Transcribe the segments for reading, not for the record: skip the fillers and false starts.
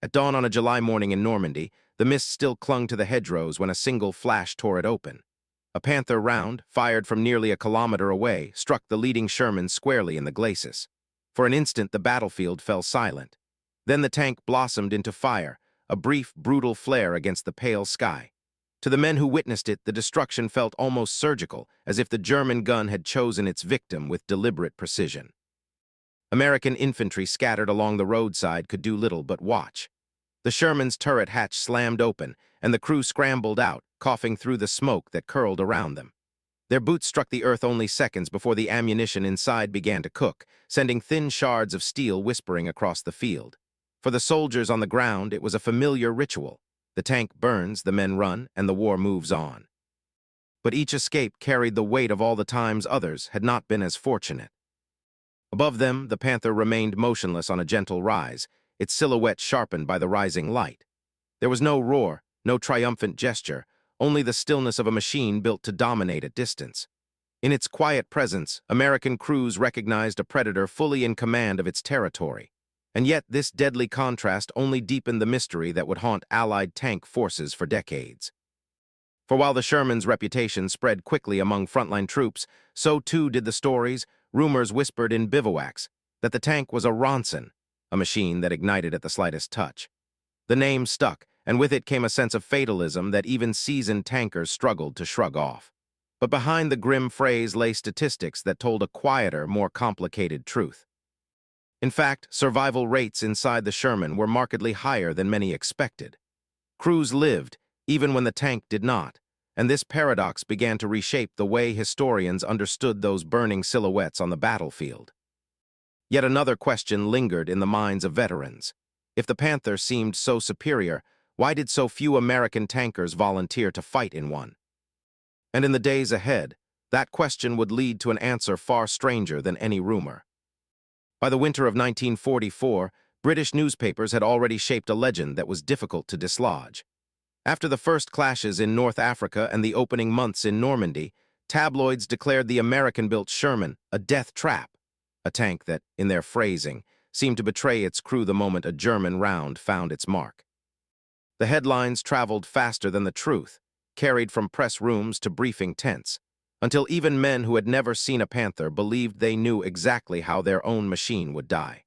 At dawn on a July morning in Normandy, the mist still clung to the hedgerows when a single flash tore it open. A Panther round, fired from nearly a kilometer away, struck the leading Sherman squarely in the glacis. For an instant, the battlefield fell silent. Then the tank blossomed into fire, a brief, brutal flare against the pale sky. To the men who witnessed it, the destruction felt almost surgical, as if the German gun had chosen its victim with deliberate precision. American infantry scattered along the roadside could do little but watch. The Sherman's turret hatch slammed open, and the crew scrambled out, coughing through the smoke that curled around them. Their boots struck the earth only seconds before the ammunition inside began to cook, sending thin shards of steel whispering across the field. For the soldiers on the ground, it was a familiar ritual. The tank burns, the men run, and the war moves on. But each escape carried the weight of all the times others had not been as fortunate. Above them, the Panther remained motionless on a gentle rise, its silhouette sharpened by the rising light. There was no roar, no triumphant gesture, only the stillness of a machine built to dominate at distance. In its quiet presence, American crews recognized a predator fully in command of its territory. And yet this deadly contrast only deepened the mystery that would haunt Allied tank forces for decades. For while the Sherman's reputation spread quickly among frontline troops, so too did the stories, rumors whispered in bivouacs, that the tank was a Ronson, a machine that ignited at the slightest touch. The name stuck, and with it came a sense of fatalism that even seasoned tankers struggled to shrug off. But behind the grim phrase lay statistics that told a quieter, more complicated truth. In fact, survival rates inside the Sherman were markedly higher than many expected. Crews lived, even when the tank did not, and this paradox began to reshape the way historians understood those burning silhouettes on the battlefield. Yet another question lingered in the minds of veterans. If the Panther seemed so superior, why did so few American tankers volunteer to fight in one? And in the days ahead, that question would lead to an answer far stranger than any rumor. By the winter of 1944, British newspapers had already shaped a legend that was difficult to dislodge. After the first clashes in North Africa and the opening months in Normandy, tabloids declared the American-built Sherman a death trap, a tank that, in their phrasing, seemed to betray its crew the moment a German round found its mark. The headlines traveled faster than the truth, carried from press rooms to briefing tents, until even men who had never seen a Panther believed they knew exactly how their own machine would die.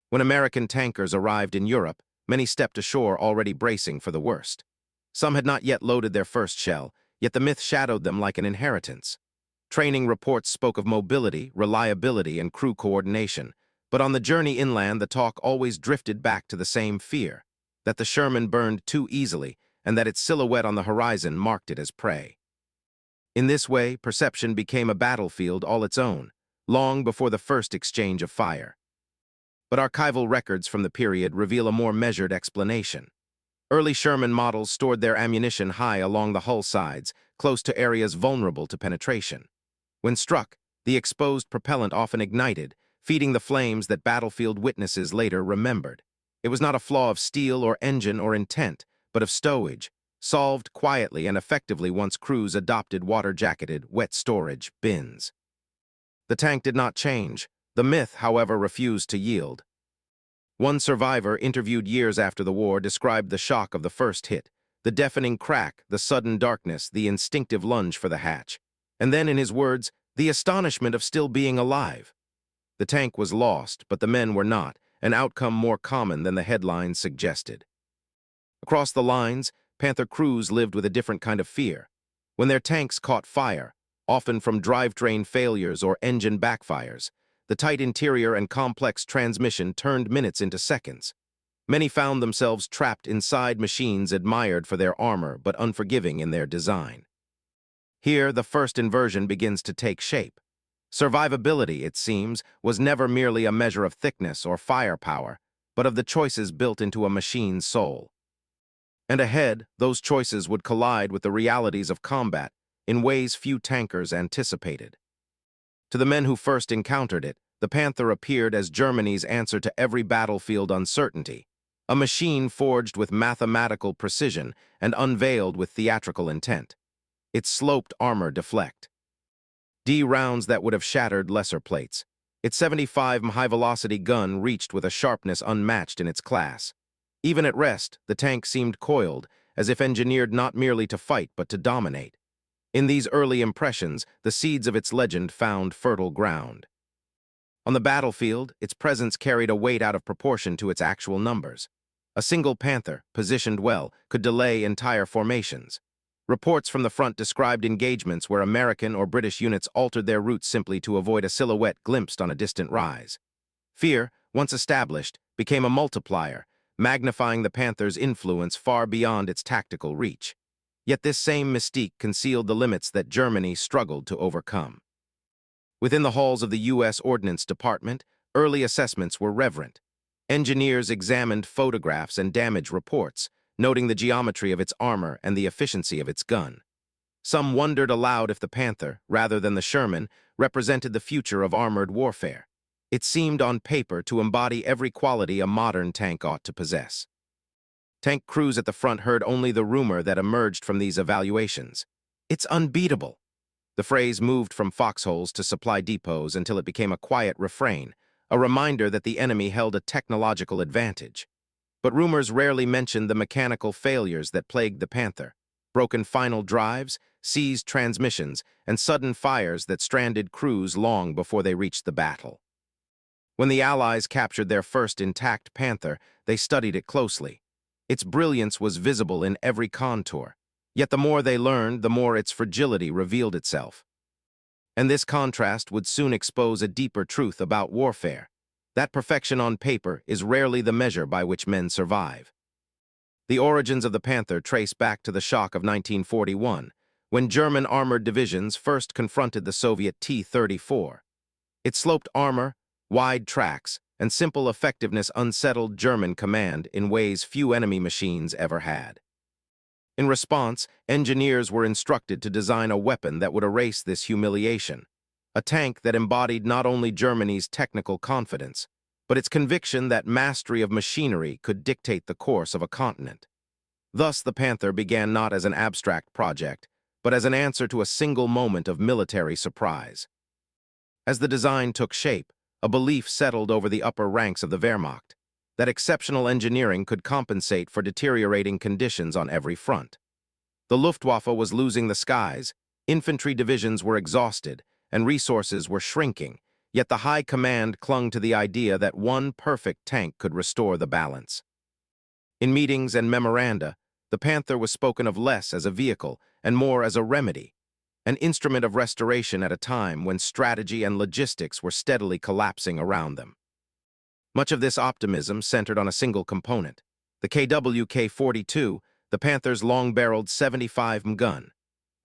When American tankers arrived in Europe, many stepped ashore already bracing for the worst. Some had not yet loaded their first shell, yet the myth shadowed them like an inheritance. Training reports spoke of mobility, reliability, and crew coordination, but on the journey inland the talk always drifted back to the same fear, that the Sherman burned too easily and that its silhouette on the horizon marked it as prey. In this way, perception became a battlefield all its own, long before the first exchange of fire. But archival records from the period reveal a more measured explanation. Early Sherman models stored their ammunition high along the hull sides, close to areas vulnerable to penetration. When struck, the exposed propellant often ignited, feeding the flames that battlefield witnesses later remembered. It was not a flaw of steel or engine or intent, but of stowage, solved quietly and effectively once crews adopted water-jacketed, wet storage bins. The tank did not change. The myth, however, refused to yield. One survivor, interviewed years after the war, described the shock of the first hit, the deafening crack, the sudden darkness, the instinctive lunge for the hatch. And then, in his words, the astonishment of still being alive. The tank was lost, but the men were not, an outcome more common than the headlines suggested. Across the lines, Panther crews lived with a different kind of fear. When their tanks caught fire, often from drivetrain failures or engine backfires, the tight interior and complex transmission turned minutes into seconds. Many found themselves trapped inside machines admired for their armor but unforgiving in their design. Here, the first inversion begins to take shape. Survivability, it seems, was never merely a measure of thickness or firepower, but of the choices built into a machine's soul. And ahead, those choices would collide with the realities of combat in ways few tankers anticipated. To the men who first encountered it, the Panther appeared as Germany's answer to every battlefield uncertainty, a machine forged with mathematical precision and unveiled with theatrical intent. Its sloped armor deflect D rounds that would have shattered lesser plates. Its 75 high-velocity gun reached with a sharpness unmatched in its class. Even at rest, the tank seemed coiled, as if engineered not merely to fight but to dominate. In these early impressions, the seeds of its legend found fertile ground. On the battlefield, its presence carried a weight out of proportion to its actual numbers. A single Panther, positioned well, could delay entire formations. Reports from the front described engagements where American or British units altered their routes simply to avoid a silhouette glimpsed on a distant rise. Fear, once established, became a multiplier, magnifying the Panther's influence far beyond its tactical reach. Yet this same mystique concealed the limits that Germany struggled to overcome. Within the halls of the U.S. Ordnance Department, early assessments were reverent. Engineers examined photographs and damage reports, noting the geometry of its armor and the efficiency of its gun. Some wondered aloud if the Panther, rather than the Sherman, represented the future of armored warfare. It seemed on paper to embody every quality a modern tank ought to possess. Tank crews at the front heard only the rumor that emerged from these evaluations. "It's unbeatable." The phrase moved from foxholes to supply depots until it became a quiet refrain, a reminder that the enemy held a technological advantage. But rumors rarely mentioned the mechanical failures that plagued the Panther: broken final drives, seized transmissions, and sudden fires that stranded crews long before they reached the battle. When the Allies captured their first intact Panther, they studied it closely. Its brilliance was visible in every contour, yet the more they learned, the more its fragility revealed itself. And this contrast would soon expose a deeper truth about warfare: that perfection on paper is rarely the measure by which men survive. The origins of the Panther trace back to the shock of 1941, when German armored divisions first confronted the Soviet T-34. Its sloped armor, wide tracks, and simple effectiveness unsettled German command in ways few enemy machines ever had. In response, engineers were instructed to design a weapon that would erase this humiliation, a tank that embodied not only Germany's technical confidence, but its conviction that mastery of machinery could dictate the course of a continent. Thus, the Panther began not as an abstract project, but as an answer to a single moment of military surprise. As the design took shape, a belief settled over the upper ranks of the Wehrmacht that exceptional engineering could compensate for deteriorating conditions on every front. The Luftwaffe was losing the skies, infantry divisions were exhausted, and resources were shrinking, yet the high command clung to the idea that one perfect tank could restore the balance. In meetings and memoranda, the Panther was spoken of less as a vehicle and more as a remedy, an instrument of restoration at a time when strategy and logistics were steadily collapsing around them. Much of this optimism centered on a single component: the KWK-42, the Panther's long-barreled 75mm gun.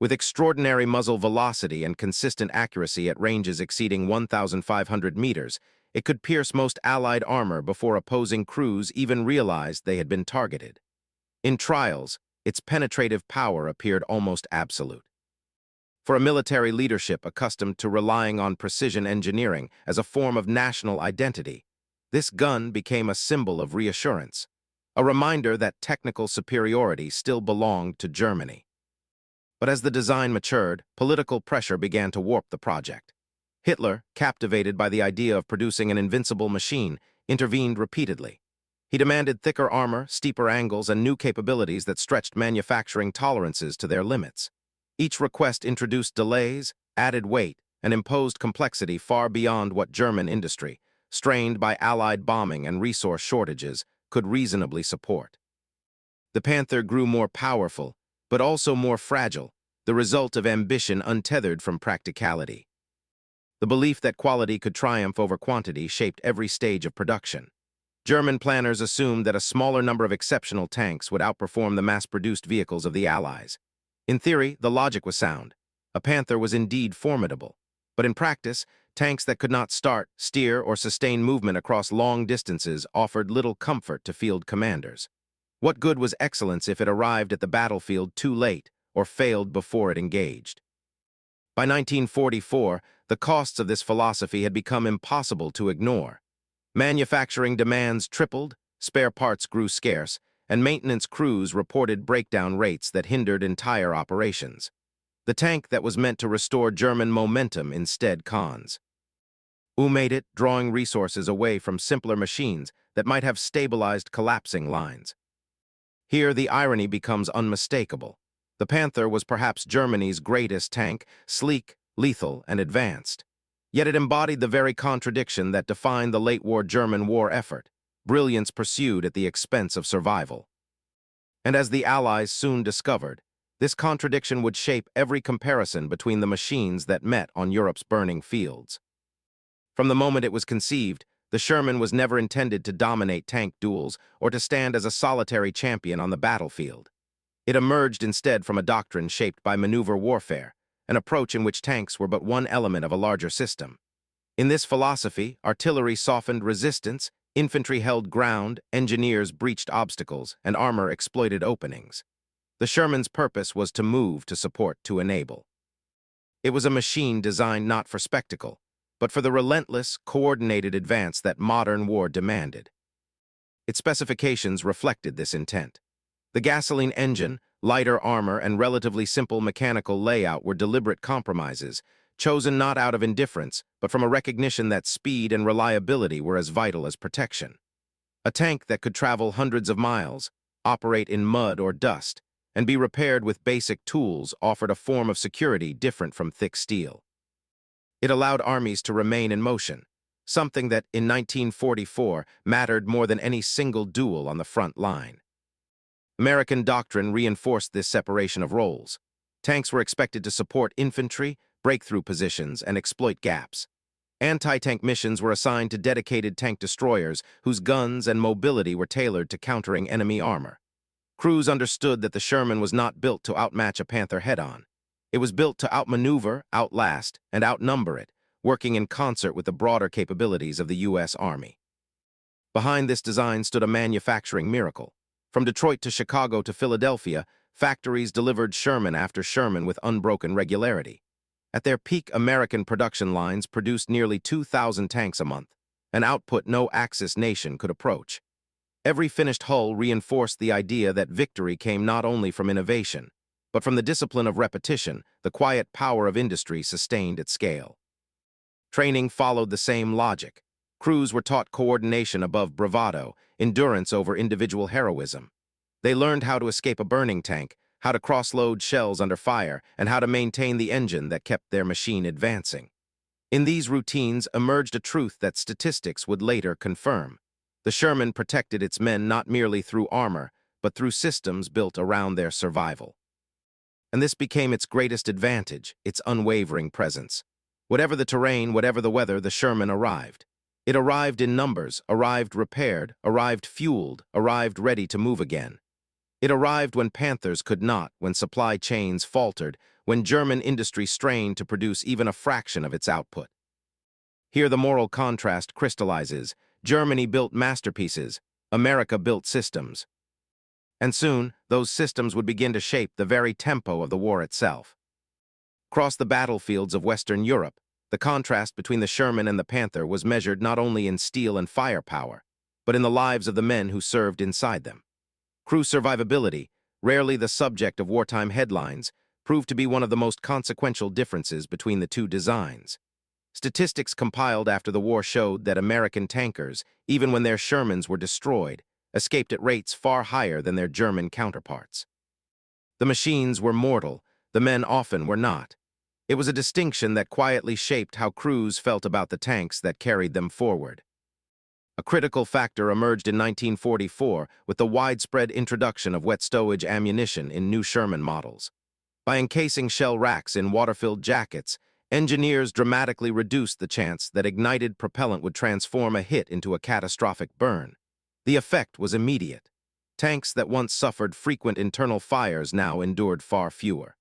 With extraordinary muzzle velocity and consistent accuracy at ranges exceeding 1,500 meters, it could pierce most Allied armor before opposing crews even realized they had been targeted. In trials, its penetrative power appeared almost absolute. For a military leadership accustomed to relying on precision engineering as a form of national identity, this gun became a symbol of reassurance, a reminder that technical superiority still belonged to Germany. But as the design matured, political pressure began to warp the project. Hitler, captivated by the idea of producing an invincible machine, intervened repeatedly. He demanded thicker armor, steeper angles, and new capabilities that stretched manufacturing tolerances to their limits. Each request introduced delays, added weight, and imposed complexity far beyond what German industry, strained by Allied bombing and resource shortages, could reasonably support. The Panther grew more powerful, but also more fragile, the result of ambition untethered from practicality. The belief that quality could triumph over quantity shaped every stage of production. German planners assumed that a smaller number of exceptional tanks would outperform the mass-produced vehicles of the Allies. In theory, the logic was sound. A Panther was indeed formidable. But in practice, tanks that could not start, steer, or sustain movement across long distances offered little comfort to field commanders. What good was excellence if it arrived at the battlefield too late or failed before it engaged? By 1944, the costs of this philosophy had become impossible to ignore. Manufacturing demands tripled, spare parts grew scarce, and maintenance crews reported breakdown rates that hindered entire operations. The tank that was meant to restore German momentum instead cons. Who made it, drawing resources away from simpler machines that might have stabilized collapsing lines. Here, the irony becomes unmistakable. The Panther was perhaps Germany's greatest tank, sleek, lethal, and advanced. Yet it embodied the very contradiction that defined the late-war German war effort: brilliance pursued at the expense of survival. And as the Allies soon discovered, this contradiction would shape every comparison between the machines that met on Europe's burning fields. From the moment it was conceived, the Sherman was never intended to dominate tank duels or to stand as a solitary champion on the battlefield. It emerged instead from a doctrine shaped by maneuver warfare, an approach in which tanks were but one element of a larger system. In this philosophy, artillery softened resistance, infantry held ground, engineers breached obstacles, and armor exploited openings. The Sherman's purpose was to move, to support, to enable. It was a machine designed not for spectacle, but for the relentless, coordinated advance that modern war demanded. Its specifications reflected this intent. The gasoline engine, lighter armor, and relatively simple mechanical layout were deliberate compromises, chosen not out of indifference, but from a recognition that speed and reliability were as vital as protection. A tank that could travel hundreds of miles, operate in mud or dust, and be repaired with basic tools offered a form of security different from thick steel. It allowed armies to remain in motion, something that, in 1944, mattered more than any single duel on the front line. American doctrine reinforced this separation of roles. Tanks were expected to support infantry, breakthrough positions, and exploit gaps. Anti-tank missions were assigned to dedicated tank destroyers whose guns and mobility were tailored to countering enemy armor. Crews understood that the Sherman was not built to outmatch a Panther head-on. It was built to outmaneuver, outlast, and outnumber it, working in concert with the broader capabilities of the U.S. Army. Behind this design stood a manufacturing miracle. From Detroit to Chicago to Philadelphia, factories delivered Sherman after Sherman with unbroken regularity. At their peak, American production lines produced nearly 2,000 tanks a month, an output no Axis nation could approach. Every finished hull reinforced the idea that victory came not only from innovation, but from the discipline of repetition, the quiet power of industry sustained at scale. Training followed the same logic. Crews were taught coordination above bravado, endurance over individual heroism. They learned how to escape a burning tank, how to cross-load shells under fire, and how to maintain the engine that kept their machine advancing. In these routines emerged a truth that statistics would later confirm. The Sherman protected its men not merely through armor, but through systems built around their survival. And this became its greatest advantage, its unwavering presence. Whatever the terrain, whatever the weather, the Sherman arrived. It arrived in numbers, arrived repaired, arrived fueled, arrived ready to move again. It arrived when Panthers could not, when supply chains faltered, when German industry strained to produce even a fraction of its output. Here the moral contrast crystallizes. Germany built masterpieces, America built systems. And soon, those systems would begin to shape the very tempo of the war itself. Across the battlefields of Western Europe, the contrast between the Sherman and the Panther was measured not only in steel and firepower, but in the lives of the men who served inside them. Crew survivability, rarely the subject of wartime headlines, proved to be one of the most consequential differences between the two designs. Statistics compiled after the war showed that American tankers, even when their Shermans were destroyed, escaped at rates far higher than their German counterparts. The machines were mortal, the men often were not. It was a distinction that quietly shaped how crews felt about the tanks that carried them forward. A critical factor emerged in 1944 with the widespread introduction of wet stowage ammunition in new Sherman models. By encasing shell racks in water-filled jackets, engineers dramatically reduced the chance that ignited propellant would transform a hit into a catastrophic burn. The effect was immediate. Tanks that once suffered frequent internal fires now endured far fewer.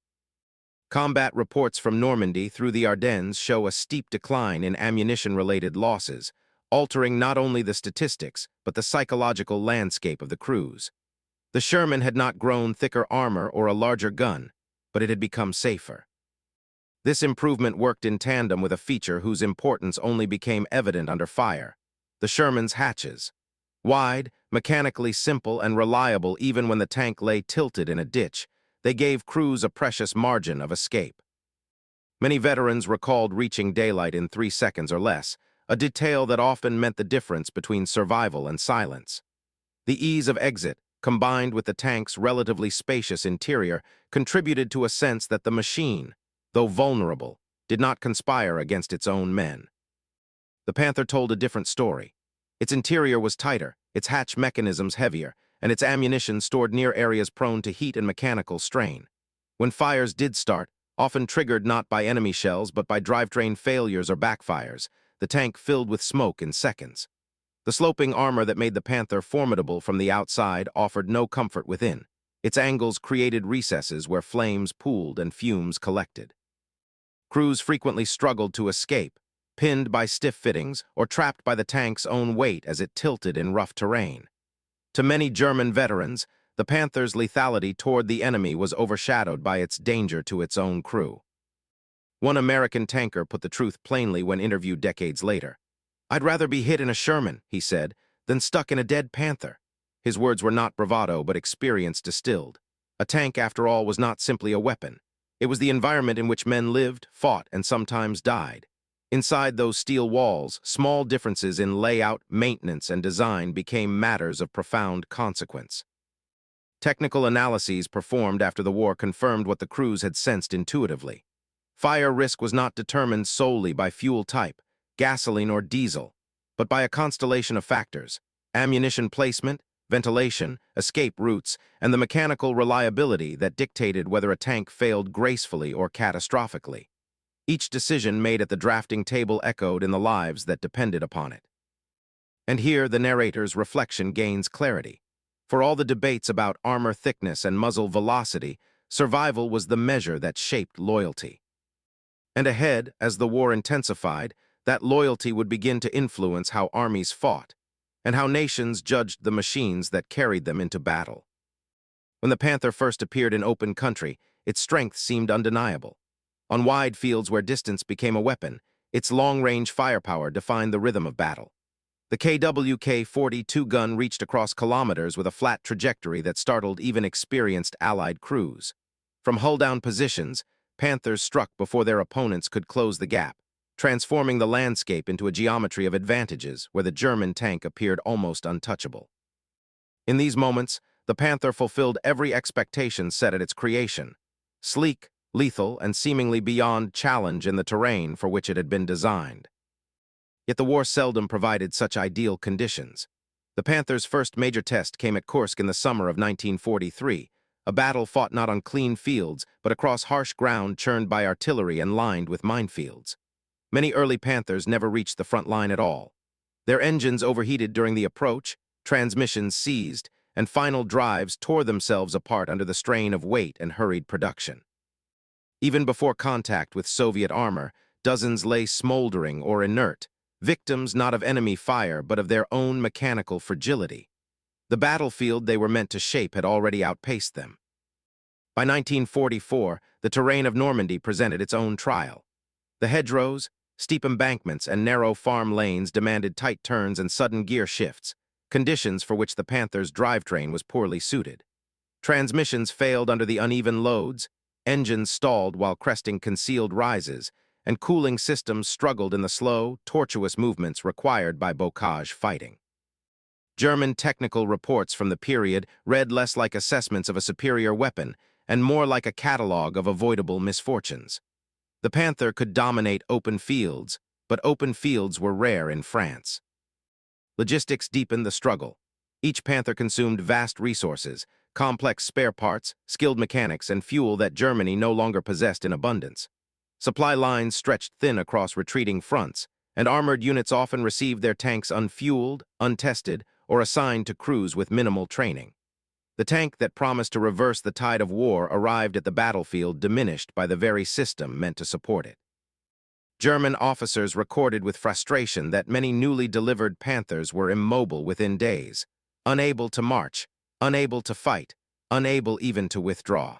Combat reports from Normandy through the Ardennes show a steep decline in ammunition-related losses, altering not only the statistics, but the psychological landscape of the crews. The Sherman had not grown thicker armor or a larger gun, but it had become safer. This improvement worked in tandem with a feature whose importance only became evident under fire: the Sherman's hatches. Wide, mechanically simple, and reliable even when the tank lay tilted in a ditch, they gave crews a precious margin of escape. Many veterans recalled reaching daylight in 3 seconds or less, a detail that often meant the difference between survival and silence. The ease of exit, combined with the tank's relatively spacious interior, contributed to a sense that the machine, though vulnerable, did not conspire against its own men. The Panther told a different story. Its interior was tighter, its hatch mechanisms heavier, and its ammunition stored near areas prone to heat and mechanical strain. When fires did start, often triggered not by enemy shells but by drivetrain failures or backfires, the tank filled with smoke in seconds. The sloping armor that made the Panther formidable from the outside offered no comfort within. Its angles created recesses where flames pooled and fumes collected. Crews frequently struggled to escape, pinned by stiff fittings or trapped by the tank's own weight as it tilted in rough terrain. To many German veterans, the Panther's lethality toward the enemy was overshadowed by its danger to its own crew. One American tanker put the truth plainly when interviewed decades later. "I'd rather be hit in a Sherman," he said, "than stuck in a dead Panther." His words were not bravado but experience distilled. A tank, after all, was not simply a weapon. It was the environment in which men lived, fought, and sometimes died. Inside those steel walls, small differences in layout, maintenance, and design became matters of profound consequence. Technical analyses performed after the war confirmed what the crews had sensed intuitively. Fire risk was not determined solely by fuel type, gasoline or diesel, but by a constellation of factors: ammunition placement, ventilation, escape routes, and the mechanical reliability that dictated whether a tank failed gracefully or catastrophically. Each decision made at the drafting table echoed in the lives that depended upon it. And here the narrator's reflection gains clarity. For all the debates about armor thickness and muzzle velocity, survival was the measure that shaped loyalty. And ahead, as the war intensified, that loyalty would begin to influence how armies fought, and how nations judged the machines that carried them into battle. When the Panther first appeared in open country, its strength seemed undeniable. On wide fields where distance became a weapon, its long-range firepower defined the rhythm of battle. The KWK-42 gun reached across kilometers with a flat trajectory that startled even experienced Allied crews. From hull-down positions, Panthers struck before their opponents could close the gap, transforming the landscape into a geometry of advantages where the German tank appeared almost untouchable. In these moments, the Panther fulfilled every expectation set at its creation: sleek, lethal, and seemingly beyond challenge in the terrain for which it had been designed. Yet the war seldom provided such ideal conditions. The Panther's first major test came at Kursk in the summer of 1943, a battle fought not on clean fields, but across harsh ground churned by artillery and lined with minefields. Many early Panthers never reached the front line at all. Their engines overheated during the approach, transmissions seized, and final drives tore themselves apart under the strain of weight and hurried production. Even before contact with Soviet armor, dozens lay smoldering or inert, victims not of enemy fire but of their own mechanical fragility. The battlefield they were meant to shape had already outpaced them. By 1944, the terrain of Normandy presented its own trial. The hedgerows, steep embankments, and narrow farm lanes demanded tight turns and sudden gear shifts, conditions for which the Panther's drivetrain was poorly suited. Transmissions failed under the uneven loads, engines stalled while cresting concealed rises, and cooling systems struggled in the slow, tortuous movements required by bocage fighting. German technical reports from the period read less like assessments of a superior weapon and more like a catalog of avoidable misfortunes. The Panther could dominate open fields, but open fields were rare in France. Logistics deepened the struggle. Each Panther consumed vast resources, complex spare parts, skilled mechanics, and fuel that Germany no longer possessed in abundance. Supply lines stretched thin across retreating fronts, and armored units often received their tanks unfueled, untested, or assigned to crews with minimal training. The tank that promised to reverse the tide of war arrived at the battlefield diminished by the very system meant to support it. German officers recorded with frustration that many newly delivered Panthers were immobile within days, unable to march, unable to fight, unable even to withdraw.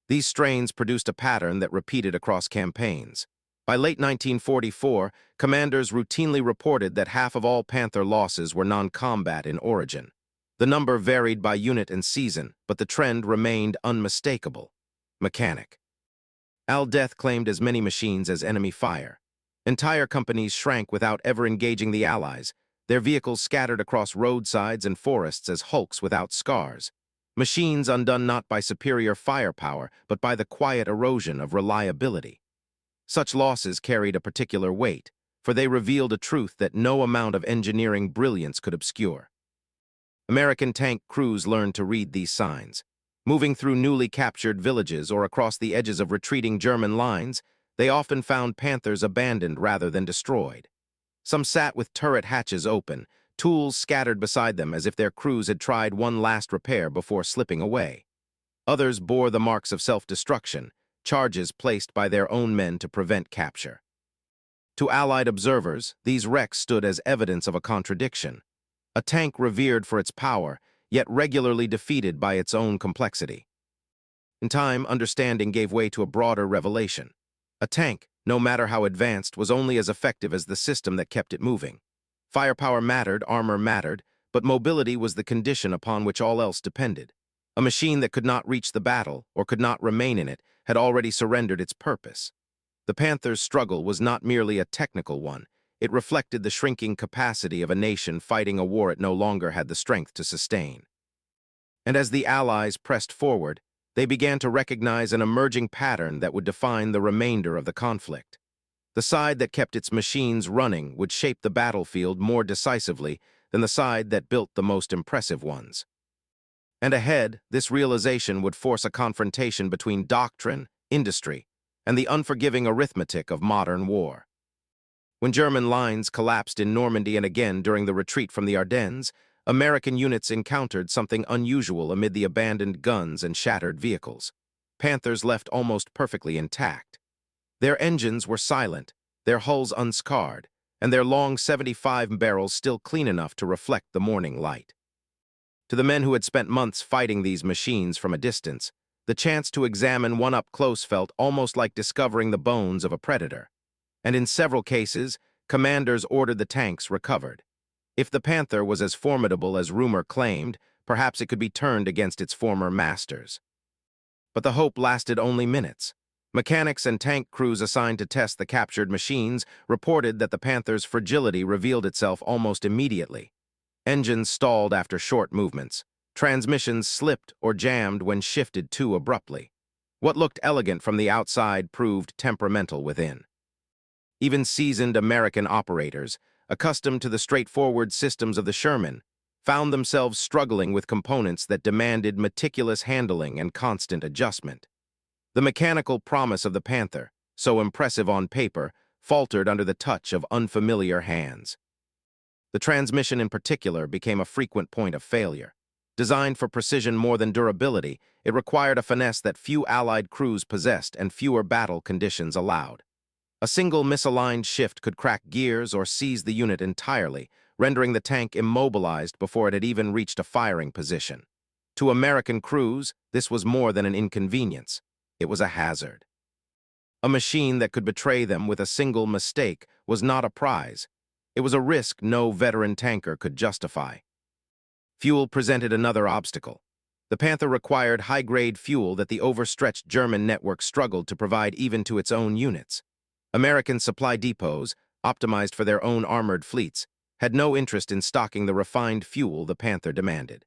These strains produced a pattern that repeated across campaigns. By late 1944, commanders routinely reported that half of all Panther losses were non-combat in origin. The number varied by unit and season, but the trend remained unmistakable: mechanic. Al Death claimed as many machines as enemy fire. Entire companies shrank without ever engaging the Allies, their vehicles scattered across roadsides and forests as hulks without scars. Machines undone not by superior firepower, but by the quiet erosion of reliability. Such losses carried a particular weight, for they revealed a truth that no amount of engineering brilliance could obscure. American tank crews learned to read these signs. Moving through newly captured villages or across the edges of retreating German lines, they often found Panthers abandoned rather than destroyed. Some sat with turret hatches open, tools scattered beside them as if their crews had tried one last repair before slipping away. Others bore the marks of self-destruction, charges placed by their own men to prevent capture. To Allied observers, these wrecks stood as evidence of a contradiction. A tank revered for its power, yet regularly defeated by its own complexity. In time, understanding gave way to a broader revelation. A tank, no matter how advanced, was only as effective as the system that kept it moving. Firepower mattered, armor mattered, but mobility was the condition upon which all else depended. A machine that could not reach the battle, or could not remain in it, had already surrendered its purpose. The Panthers' struggle was not merely a technical one. It reflected the shrinking capacity of a nation fighting a war it no longer had the strength to sustain. And as the Allies pressed forward, they began to recognize an emerging pattern that would define the remainder of the conflict. The side that kept its machines running would shape the battlefield more decisively than the side that built the most impressive ones. And ahead, this realization would force a confrontation between doctrine, industry, and the unforgiving arithmetic of modern war. When German lines collapsed in Normandy and again during the retreat from the Ardennes, American units encountered something unusual amid the abandoned guns and shattered vehicles. Panthers left almost perfectly intact. Their engines were silent, their hulls unscarred, and their long 75 barrels still clean enough to reflect the morning light. To the men who had spent months fighting these machines from a distance, the chance to examine one up close felt almost like discovering the bones of a predator. And in several cases, commanders ordered the tanks recovered. If the Panther was as formidable as rumor claimed, perhaps it could be turned against its former masters. But the hope lasted only minutes. Mechanics and tank crews assigned to test the captured machines reported that the Panther's fragility revealed itself almost immediately. Engines stalled after short movements. Transmissions slipped or jammed when shifted too abruptly. What looked elegant from the outside proved temperamental within. Even seasoned American operators, accustomed to the straightforward systems of the Sherman, found themselves struggling with components that demanded meticulous handling and constant adjustment. The mechanical promise of the Panther, so impressive on paper, faltered under the touch of unfamiliar hands. The transmission in particular became a frequent point of failure. Designed for precision more than durability, it required a finesse that few Allied crews possessed and fewer battle conditions allowed. A single misaligned shift could crack gears or seize the unit entirely, rendering the tank immobilized before it had even reached a firing position. To American crews, this was more than an inconvenience. It was a hazard. A machine that could betray them with a single mistake was not a prize. It was a risk no veteran tanker could justify. Fuel presented another obstacle. The Panther required high-grade fuel that the overstretched German network struggled to provide even to its own units. American supply depots, optimized for their own armored fleets, had no interest in stocking the refined fuel the Panther demanded.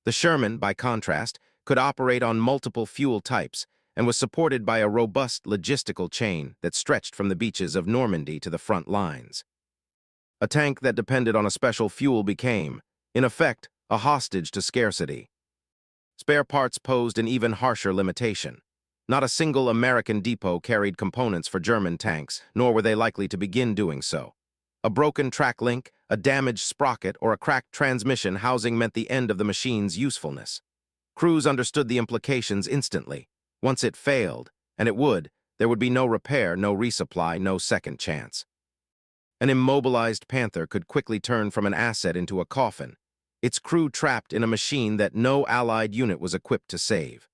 The Sherman, by contrast, could operate on multiple fuel types and was supported by a robust logistical chain that stretched from the beaches of Normandy to the front lines. A tank that depended on a special fuel became, in effect, a hostage to scarcity. Spare parts posed an even harsher limitation. Not a single American depot carried components for German tanks, nor were they likely to begin doing so. A broken track link, a damaged sprocket, or a cracked transmission housing meant the end of the machine's usefulness. Crews understood the implications instantly. Once it failed, and it would, there would be no repair, no resupply, no second chance. An immobilized Panther could quickly turn from an asset into a coffin, its crew trapped in a machine that no Allied unit was equipped to save.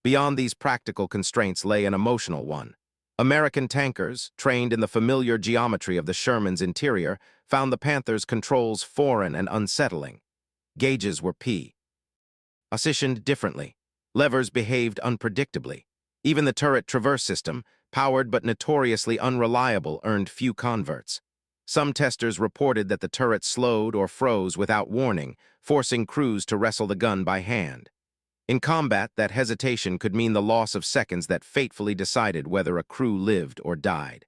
Beyond these practical constraints lay an emotional one. American tankers, trained in the familiar geometry of the Sherman's interior, found the Panther's controls foreign and unsettling. Gauges were positioned differently. Levers behaved unpredictably. Even the turret traverse system, powered but notoriously unreliable, earned few converts. Some testers reported that the turret slowed or froze without warning, forcing crews to wrestle the gun by hand. In combat, that hesitation could mean the loss of seconds that fatefully decided whether a crew lived or died.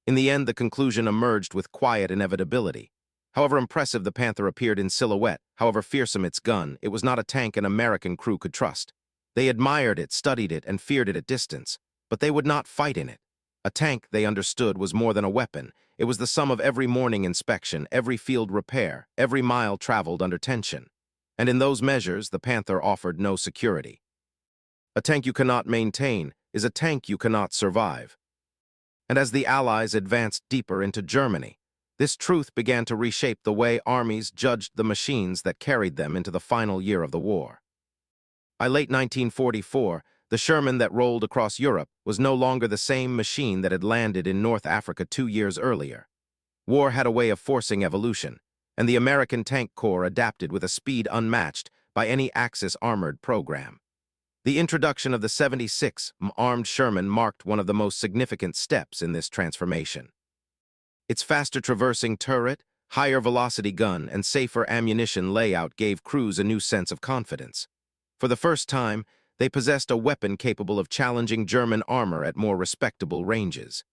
In the end, the conclusion emerged with quiet inevitability. However impressive the Panther appeared in silhouette, however fearsome its gun, it was not a tank an American crew could trust. They admired it, studied it, and feared it at distance, but they would not fight in it. A tank, they understood, was more than a weapon. It was the sum of every morning inspection, every field repair, every mile traveled under tension. And in those measures, the Panther offered no security. A tank you cannot maintain is a tank you cannot survive. And as the Allies advanced deeper into Germany, this truth began to reshape the way armies judged the machines that carried them into the final year of the war. By late 1944, the Sherman that rolled across Europe was no longer the same machine that had landed in North Africa 2 years earlier. War had a way of forcing evolution, and the American Tank Corps adapted with a speed unmatched by any Axis armored program. The introduction of the 76 armed Sherman marked one of the most significant steps in this transformation. Its faster traversing turret, higher velocity gun, and safer ammunition layout gave crews a new sense of confidence. For the first time, they possessed a weapon capable of challenging German armor at more respectable ranges.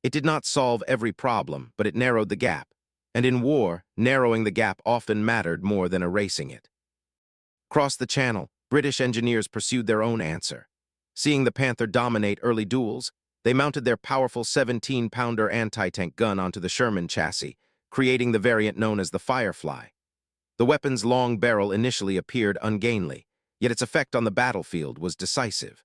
It did not solve every problem, but it narrowed the gap. And in war, narrowing the gap often mattered more than erasing it. Across the Channel, British engineers pursued their own answer. Seeing the Panther dominate early duels, they mounted their powerful 17-pounder anti-tank gun onto the Sherman chassis, creating the variant known as the Firefly. The weapon's long barrel initially appeared ungainly, yet its effect on the battlefield was decisive.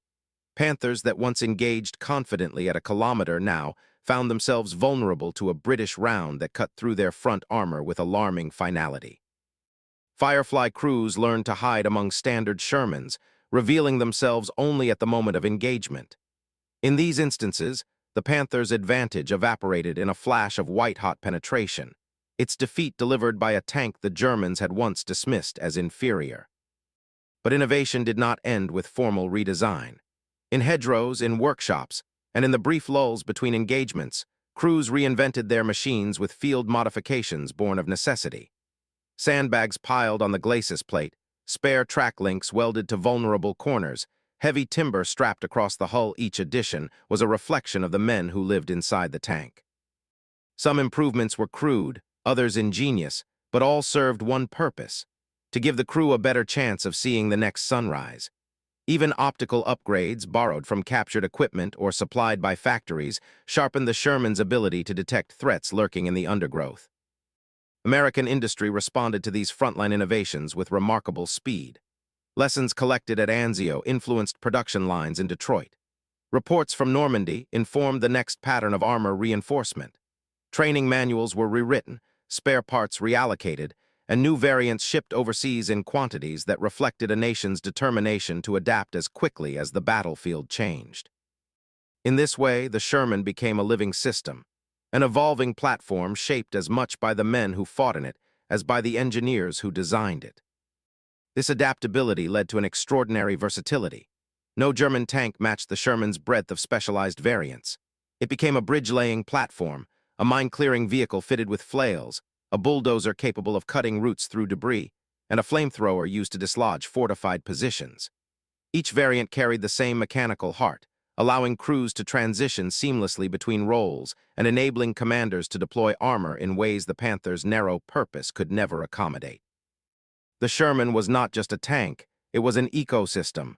Panthers that once engaged confidently at a kilometer now found themselves vulnerable to a British round that cut through their front armor with alarming finality. Firefly crews learned to hide among standard Shermans, revealing themselves only at the moment of engagement. In these instances, the Panther's advantage evaporated in a flash of white-hot penetration, its defeat delivered by a tank the Germans had once dismissed as inferior. But innovation did not end with formal redesign. In hedgerows, in workshops, and in the brief lulls between engagements, crews reinvented their machines with field modifications born of necessity. Sandbags piled on the glacis plate, spare track links welded to vulnerable corners, heavy timber strapped across the hull. Each addition was a reflection of the men who lived inside the tank. Some improvements were crude, others ingenious, but all served one purpose: to give the crew a better chance of seeing the next sunrise. Even optical upgrades, borrowed from captured equipment or supplied by factories, sharpened the Sherman's ability to detect threats lurking in the undergrowth. American industry responded to these frontline innovations with remarkable speed. Lessons collected at Anzio influenced production lines in Detroit. Reports from Normandy informed the next pattern of armor reinforcement. Training manuals were rewritten, spare parts reallocated, and new variants shipped overseas in quantities that reflected a nation's determination to adapt as quickly as the battlefield changed. In this way, the Sherman became a living system, an evolving platform shaped as much by the men who fought in it as by the engineers who designed it. This adaptability led to an extraordinary versatility. No German tank matched the Sherman's breadth of specialized variants. It became a bridge-laying platform, a mine-clearing vehicle fitted with flails, a bulldozer capable of cutting routes through debris, and a flamethrower used to dislodge fortified positions. Each variant carried the same mechanical heart, allowing crews to transition seamlessly between roles and enabling commanders to deploy armor in ways the Panther's narrow purpose could never accommodate. The Sherman was not just a tank, it was an ecosystem.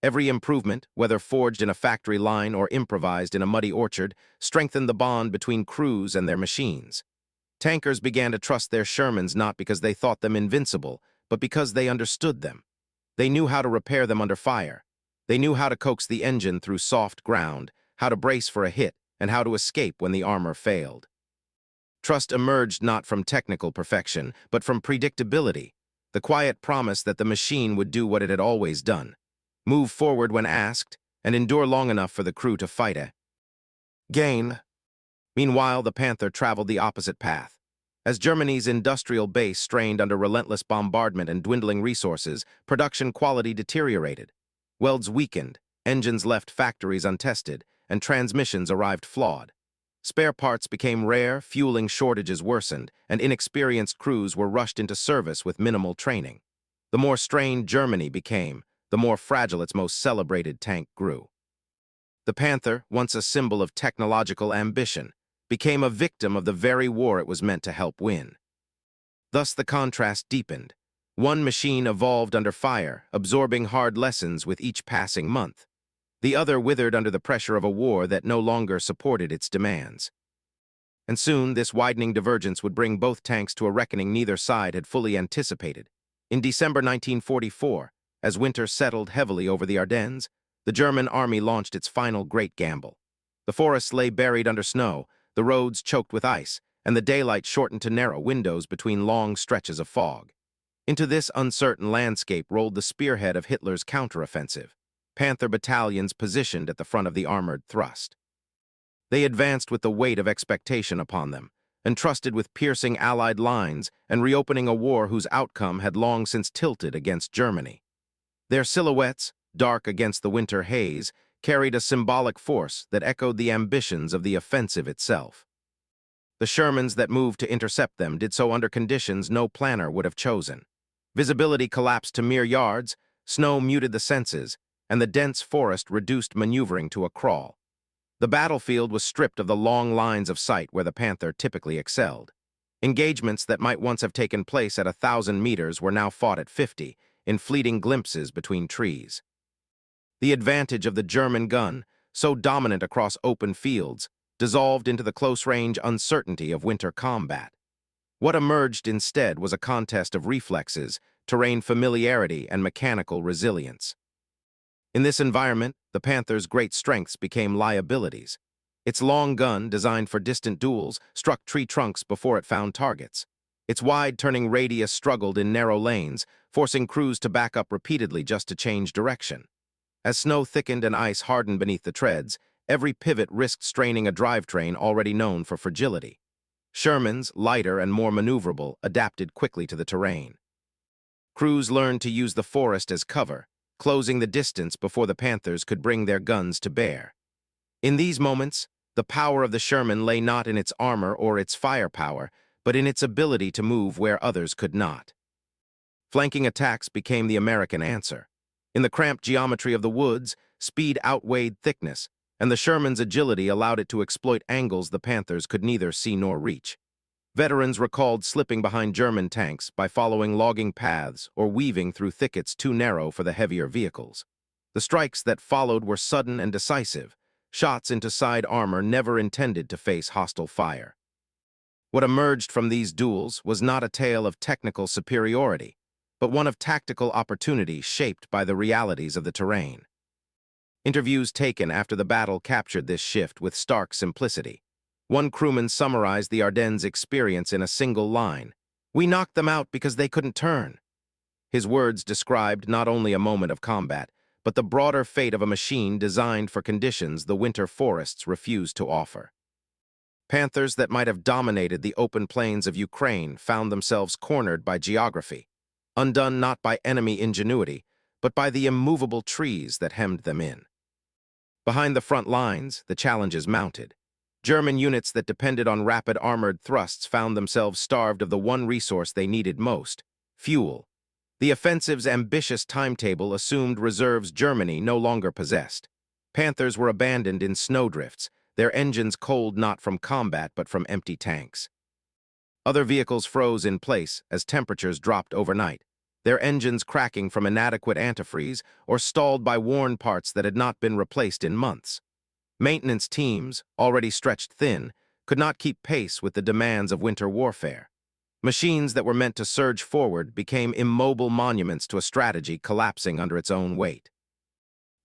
Every improvement, whether forged in a factory line or improvised in a muddy orchard, strengthened the bond between crews and their machines. Tankers began to trust their Shermans not because they thought them invincible, but because they understood them. They knew how to repair them under fire. They knew how to coax the engine through soft ground, how to brace for a hit, and how to escape when the armor failed. Trust emerged not from technical perfection, but from predictability, the quiet promise that the machine would do what it had always done: move forward when asked, and endure long enough for the crew to fight again. Meanwhile, the Panther traveled the opposite path. As Germany's industrial base strained under relentless bombardment and dwindling resources, production quality deteriorated. Welds weakened, engines left factories untested, and transmissions arrived flawed. Spare parts became rare, fueling shortages worsened, and inexperienced crews were rushed into service with minimal training. The more strained Germany became, the more fragile its most celebrated tank grew. The Panther, once a symbol of technological ambition, became a victim of the very war it was meant to help win. Thus the contrast deepened. One machine evolved under fire, absorbing hard lessons with each passing month. The other withered under the pressure of a war that no longer supported its demands. And soon, this widening divergence would bring both tanks to a reckoning neither side had fully anticipated. In December 1944, as winter settled heavily over the Ardennes, the German army launched its final great gamble. The forests lay buried under snow, the roads choked with ice, and the daylight shortened to narrow windows between long stretches of fog. Into this uncertain landscape rolled the spearhead of Hitler's counteroffensive, Panther battalions positioned at the front of the armored thrust. They advanced with the weight of expectation upon them, entrusted with piercing Allied lines and reopening a war whose outcome had long since tilted against Germany. Their silhouettes, dark against the winter haze, carried a symbolic force that echoed the ambitions of the offensive itself. The Shermans that moved to intercept them did so under conditions no planner would have chosen. Visibility collapsed to mere yards, snow muted the senses, and the dense forest reduced maneuvering to a crawl. The battlefield was stripped of the long lines of sight where the Panther typically excelled. Engagements that might once have taken place at 1,000 meters were now fought at 50, in fleeting glimpses between trees. The advantage of the German gun, so dominant across open fields, dissolved into the close-range uncertainty of winter combat. What emerged instead was a contest of reflexes, terrain familiarity, and mechanical resilience. In this environment, the Panther's great strengths became liabilities. Its long gun, designed for distant duels, struck tree trunks before it found targets. Its wide-turning radius struggled in narrow lanes, forcing crews to back up repeatedly just to change direction. As snow thickened and ice hardened beneath the treads, every pivot risked straining a drivetrain already known for fragility. Shermans, lighter and more maneuverable, adapted quickly to the terrain. Crews learned to use the forest as cover, closing the distance before the Panthers could bring their guns to bear. In these moments, the power of the Sherman lay not in its armor or its firepower, but in its ability to move where others could not. Flanking attacks became the American answer. In the cramped geometry of the woods, speed outweighed thickness, and the Sherman's agility allowed it to exploit angles the Panthers could neither see nor reach. Veterans recalled slipping behind German tanks by following logging paths or weaving through thickets too narrow for the heavier vehicles. The strikes that followed were sudden and decisive, shots into side armor never intended to face hostile fire. What emerged from these duels was not a tale of technical superiority, but one of tactical opportunity shaped by the realities of the terrain. Interviews taken after the battle captured this shift with stark simplicity. One crewman summarized the Ardennes' experience in a single line: "We knocked them out because they couldn't turn." His words described not only a moment of combat, but the broader fate of a machine designed for conditions the winter forests refused to offer. Panthers that might have dominated the open plains of Ukraine found themselves cornered by geography, undone not by enemy ingenuity, but by the immovable trees that hemmed them in. Behind the front lines, the challenges mounted. German units that depended on rapid armored thrusts found themselves starved of the one resource they needed most: fuel. The offensive's ambitious timetable assumed reserves Germany no longer possessed. Panthers were abandoned in snowdrifts, their engines cold not from combat but from empty tanks. Other vehicles froze in place as temperatures dropped overnight, their engines cracking from inadequate antifreeze or stalled by worn parts that had not been replaced in months. Maintenance teams, already stretched thin, could not keep pace with the demands of winter warfare. Machines that were meant to surge forward became immobile monuments to a strategy collapsing under its own weight.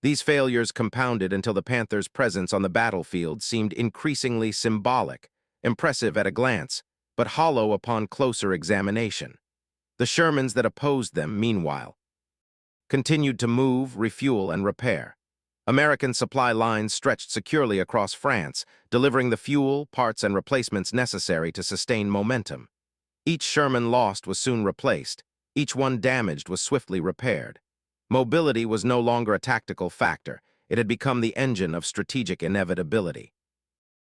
These failures compounded until the Panthers' presence on the battlefield seemed increasingly symbolic, impressive at a glance, but hollow upon closer examination. The Shermans that opposed them, meanwhile, continued to move, refuel, and repair. American supply lines stretched securely across France, delivering the fuel, parts, and replacements necessary to sustain momentum. Each Sherman lost was soon replaced. Each one damaged was swiftly repaired. Mobility was no longer a tactical factor. It had become the engine of strategic inevitability.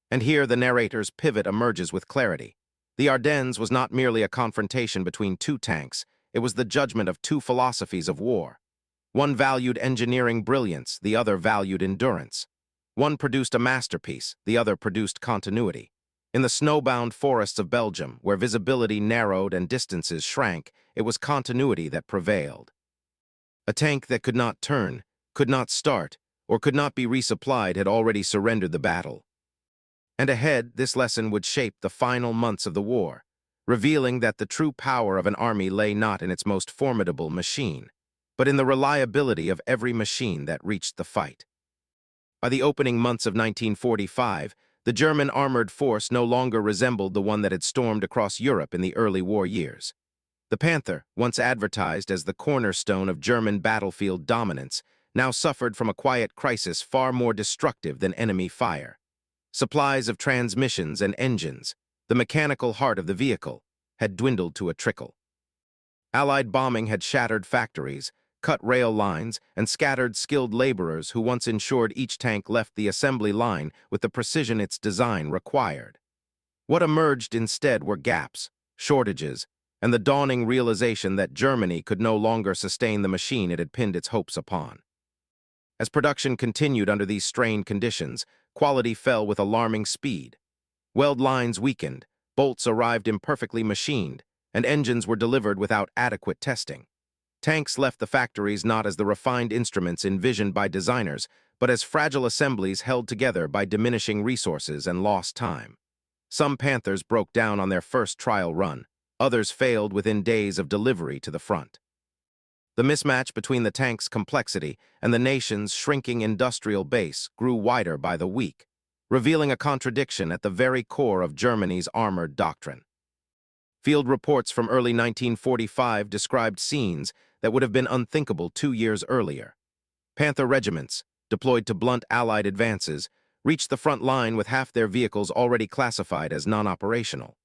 And here the narrator's pivot emerges with clarity. The Ardennes was not merely a confrontation between two tanks, it was the judgment of two philosophies of war. One valued engineering brilliance, the other valued endurance. One produced a masterpiece, the other produced continuity. In the snowbound forests of Belgium, where visibility narrowed and distances shrank, it was continuity that prevailed. A tank that could not turn, could not start, or could not be resupplied had already surrendered the battle. And ahead, this lesson would shape the final months of the war, revealing that the true power of an army lay not in its most formidable machine, but in the reliability of every machine that reached the fight. By the opening months of 1945, the German armored force no longer resembled the one that had stormed across Europe in the early war years. The Panther, once advertised as the cornerstone of German battlefield dominance, now suffered from a quiet crisis far more destructive than enemy fire. Supplies of transmissions and engines, the mechanical heart of the vehicle, had dwindled to a trickle. Allied bombing had shattered factories, cut rail lines, and scattered skilled laborers who once ensured each tank left the assembly line with the precision its design required. What emerged instead were gaps, shortages, and the dawning realization that Germany could no longer sustain the machine it had pinned its hopes upon. As production continued under these strained conditions, quality fell with alarming speed. Weld lines weakened, bolts arrived imperfectly machined, and engines were delivered without adequate testing. Tanks left the factories not as the refined instruments envisioned by designers, but as fragile assemblies held together by diminishing resources and lost time. Some Panthers broke down on their first trial run, others failed within days of delivery to the front. The mismatch between the tank's complexity and the nation's shrinking industrial base grew wider by the week, revealing a contradiction at the very core of Germany's armored doctrine. Field reports from early 1945 described scenes that would have been unthinkable 2 years earlier. Panther regiments, deployed to blunt Allied advances, reached the front line with half their vehicles already classified as non-operational.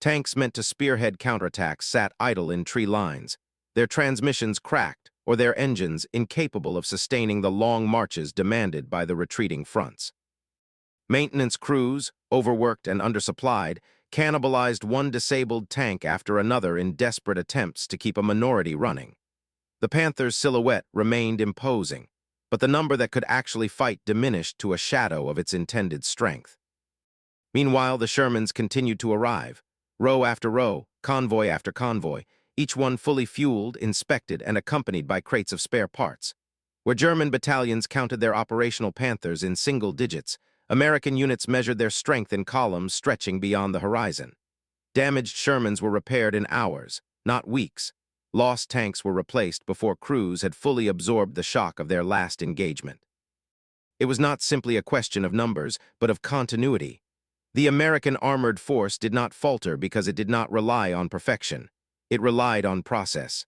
Tanks meant to spearhead counterattacks sat idle in tree lines, their transmissions cracked or their engines incapable of sustaining the long marches demanded by the retreating fronts. Maintenance crews, overworked and undersupplied, cannibalized one disabled tank after another in desperate attempts to keep a minority running. The Panther's silhouette remained imposing, but the number that could actually fight diminished to a shadow of its intended strength. Meanwhile, the Shermans continued to arrive, row after row, convoy after convoy, each one fully fueled, inspected, and accompanied by crates of spare parts. Where German battalions counted their operational Panthers in single digits, American units measured their strength in columns stretching beyond the horizon. Damaged Shermans were repaired in hours, not weeks. Lost tanks were replaced before crews had fully absorbed the shock of their last engagement. It was not simply a question of numbers, but of continuity. The American armored force did not falter because it did not rely on perfection. It relied on process.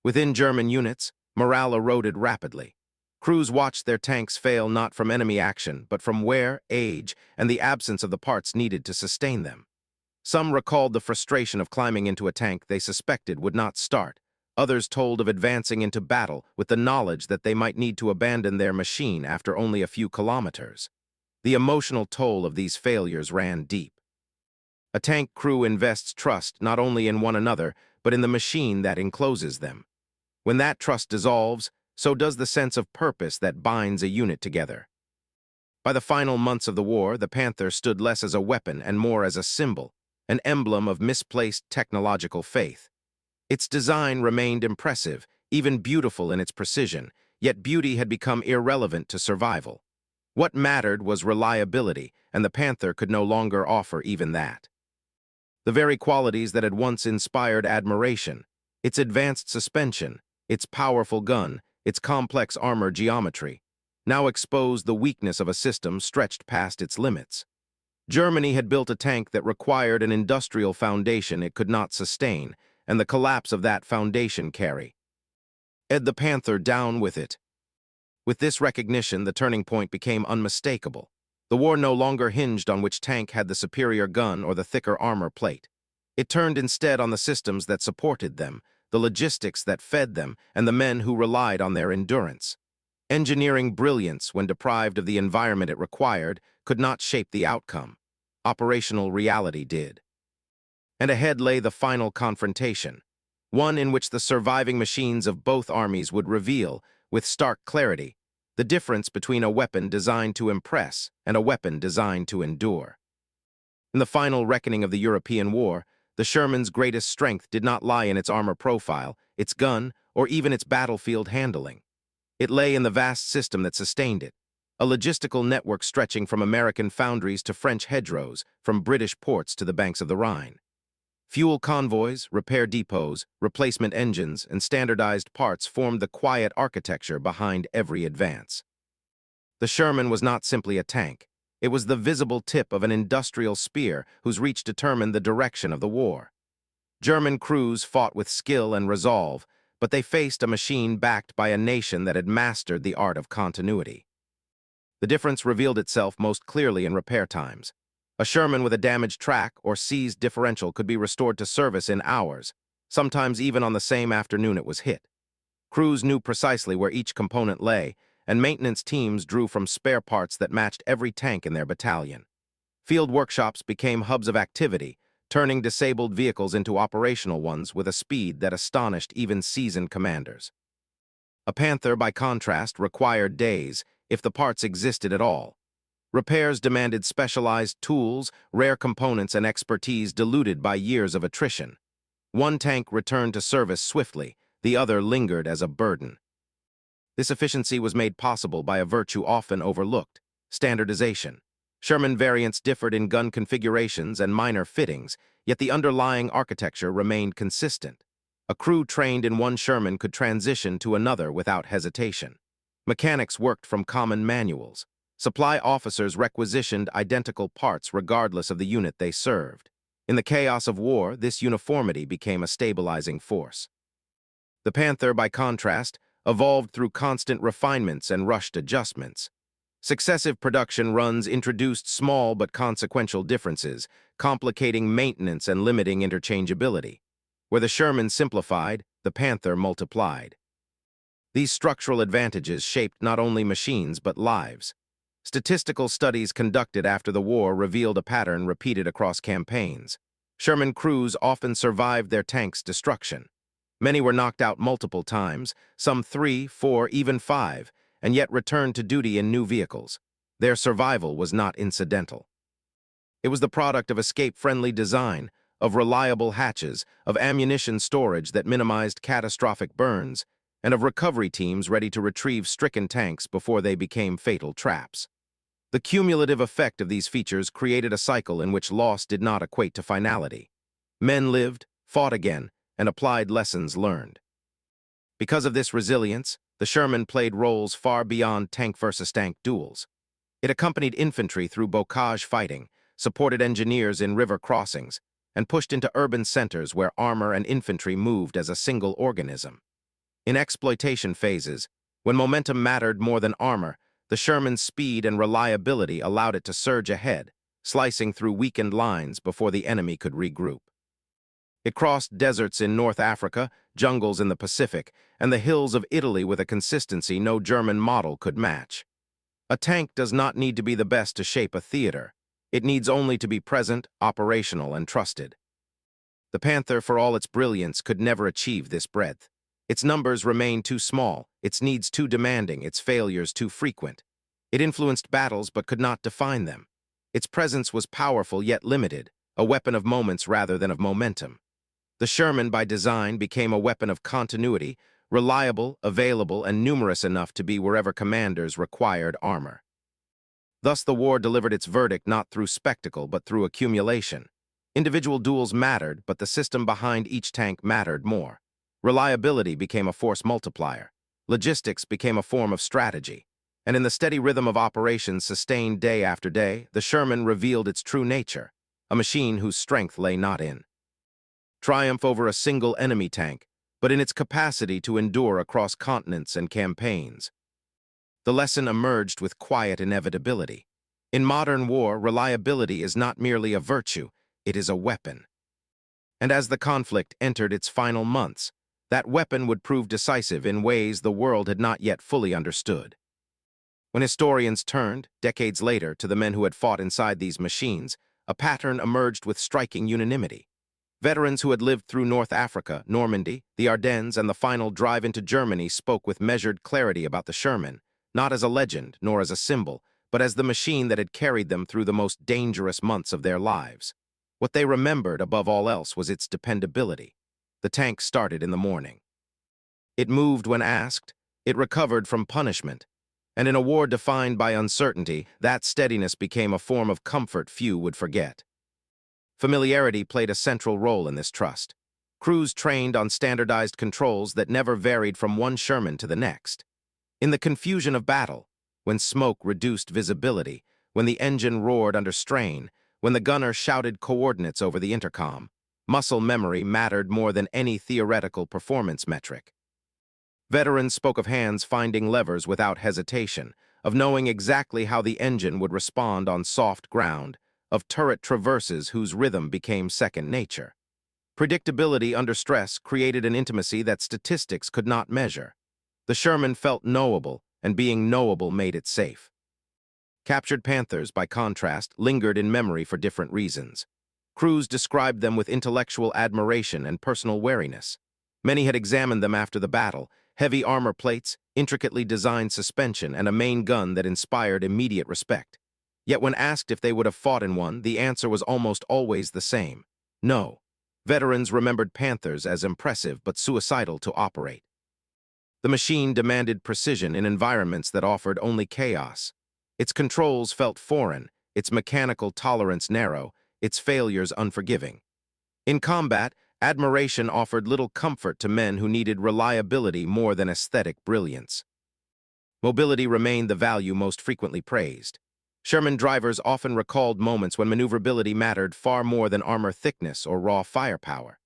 Within German units, morale eroded rapidly. Crews watched their tanks fail not from enemy action, but from wear, age, and the absence of the parts needed to sustain them. Some recalled the frustration of climbing into a tank they suspected would not start. Others told of advancing into battle with the knowledge that they might need to abandon their machine after only a few kilometers. The emotional toll of these failures ran deep. A tank crew invests trust not only in one another, but in the machine that encloses them. When that trust dissolves, so does the sense of purpose that binds a unit together. By the final months of the war, the Panther stood less as a weapon and more as a symbol, an emblem of misplaced technological faith. Its design remained impressive, even beautiful in its precision, yet beauty had become irrelevant to survival. What mattered was reliability, and the Panther could no longer offer even that. The very qualities that had once inspired admiration, its advanced suspension, its powerful gun, its complex armor geometry, now exposed the weakness of a system stretched past its limits. Germany had built a tank that required an industrial foundation it could not sustain, and the collapse of that foundation carried the Panther down with it. With this recognition, the turning point became unmistakable. The war no longer hinged on which tank had the superior gun or the thicker armor plate. It turned instead on the systems that supported them, the logistics that fed them, and the men who relied on their endurance. Engineering brilliance, when deprived of the environment it required, could not shape the outcome. Operational reality did. And ahead lay the final confrontation, one in which the surviving machines of both armies would reveal, with stark clarity, the difference between a weapon designed to impress and a weapon designed to endure. In the final reckoning of the European War, the Sherman's greatest strength did not lie in its armor profile, its gun, or even its battlefield handling. It lay in the vast system that sustained it, a logistical network stretching from American foundries to French hedgerows, from British ports to the banks of the Rhine. Fuel convoys, repair depots, replacement engines, and standardized parts formed the quiet architecture behind every advance. The Sherman was not simply a tank. It was the visible tip of an industrial spear whose reach determined the direction of the war. German crews fought with skill and resolve, but they faced a machine backed by a nation that had mastered the art of continuity. The difference revealed itself most clearly in repair times. A Sherman with a damaged track or seized differential could be restored to service in hours, sometimes even on the same afternoon it was hit. Crews knew precisely where each component lay, and maintenance teams drew from spare parts that matched every tank in their battalion. Field workshops became hubs of activity, turning disabled vehicles into operational ones with a speed that astonished even seasoned commanders. A Panther, by contrast, required days, if the parts existed at all. Repairs demanded specialized tools, rare components, and expertise diluted by years of attrition. One tank returned to service swiftly, the other lingered as a burden. This efficiency was made possible by a virtue often overlooked: standardization. Sherman variants differed in gun configurations and minor fittings, yet the underlying architecture remained consistent. A crew trained in one Sherman could transition to another without hesitation. Mechanics worked from common manuals. Supply officers requisitioned identical parts regardless of the unit they served. In the chaos of war, this uniformity became a stabilizing force. The Panther, by contrast, evolved through constant refinements and rushed adjustments. Successive production runs introduced small but consequential differences, complicating maintenance and limiting interchangeability. Where the Sherman simplified, the Panther multiplied. These structural advantages shaped not only machines but lives. Statistical studies conducted after the war revealed a pattern repeated across campaigns. Sherman crews often survived their tanks' destruction. Many were knocked out multiple times, some 3, 4, even 5, and yet returned to duty in new vehicles. Their survival was not incidental. It was the product of escape-friendly design, of reliable hatches, of ammunition storage that minimized catastrophic burns, and of recovery teams ready to retrieve stricken tanks before they became fatal traps. The cumulative effect of these features created a cycle in which loss did not equate to finality. Men lived, fought again, and applied lessons learned. Because of this resilience, the Sherman played roles far beyond tank versus tank duels. It accompanied infantry through bocage fighting, supported engineers in river crossings, and pushed into urban centers where armor and infantry moved as a single organism. In exploitation phases, when momentum mattered more than armor, the Sherman's speed and reliability allowed it to surge ahead, slicing through weakened lines before the enemy could regroup. It crossed deserts in North Africa, jungles in the Pacific, and the hills of Italy with a consistency no German model could match. A tank does not need to be the best to shape a theater. It needs only to be present, operational, and trusted. The Panther, for all its brilliance, could never achieve this breadth. Its numbers remained too small, its needs too demanding, its failures too frequent. It influenced battles but could not define them. Its presence was powerful yet limited, a weapon of moments rather than of momentum. The Sherman, by design, became a weapon of continuity, reliable, available, and numerous enough to be wherever commanders required armor. Thus the war delivered its verdict not through spectacle but through accumulation. Individual duels mattered, but the system behind each tank mattered more. Reliability became a force multiplier. Logistics became a form of strategy. And in the steady rhythm of operations sustained day after day, the Sherman revealed its true nature, a machine whose strength lay not in triumph over a single enemy tank, but in its capacity to endure across continents and campaigns. The lesson emerged with quiet inevitability. In modern war, reliability is not merely a virtue, it is a weapon. And as the conflict entered its final months, that weapon would prove decisive in ways the world had not yet fully understood. When historians turned, decades later, to the men who had fought inside these machines, a pattern emerged with striking unanimity. Veterans who had lived through North Africa, Normandy, the Ardennes, and the final drive into Germany spoke with measured clarity about the Sherman, not as a legend nor as a symbol, but as the machine that had carried them through the most dangerous months of their lives. What they remembered above all else was its dependability. The tank started in the morning. It moved when asked, it recovered from punishment, and in a war defined by uncertainty, that steadiness became a form of comfort few would forget. Familiarity played a central role in this trust. Crews trained on standardized controls that never varied from one Sherman to the next. In the confusion of battle, when smoke reduced visibility, when the engine roared under strain, when the gunner shouted coordinates over the intercom, muscle memory mattered more than any theoretical performance metric. Veterans spoke of hands finding levers without hesitation, of knowing exactly how the engine would respond on soft ground, of turret traverses whose rhythm became second nature. Predictability under stress created an intimacy that statistics could not measure. The Sherman felt knowable, and being knowable made it safe. Captured Panthers, by contrast, lingered in memory for different reasons. Crews described them with intellectual admiration and personal wariness. Many had examined them after the battle, heavy armor plates, intricately designed suspension, and a main gun that inspired immediate respect. Yet when asked if they would have fought in one, the answer was almost always the same: no. Veterans remembered Panthers as impressive but suicidal to operate. The machine demanded precision in environments that offered only chaos. Its controls felt foreign, its mechanical tolerance narrow, its failures unforgiving. In combat, admiration offered little comfort to men who needed reliability more than aesthetic brilliance. Mobility remained the value most frequently praised. Sherman drivers often recalled moments when maneuverability mattered far more than armor thickness or raw firepower.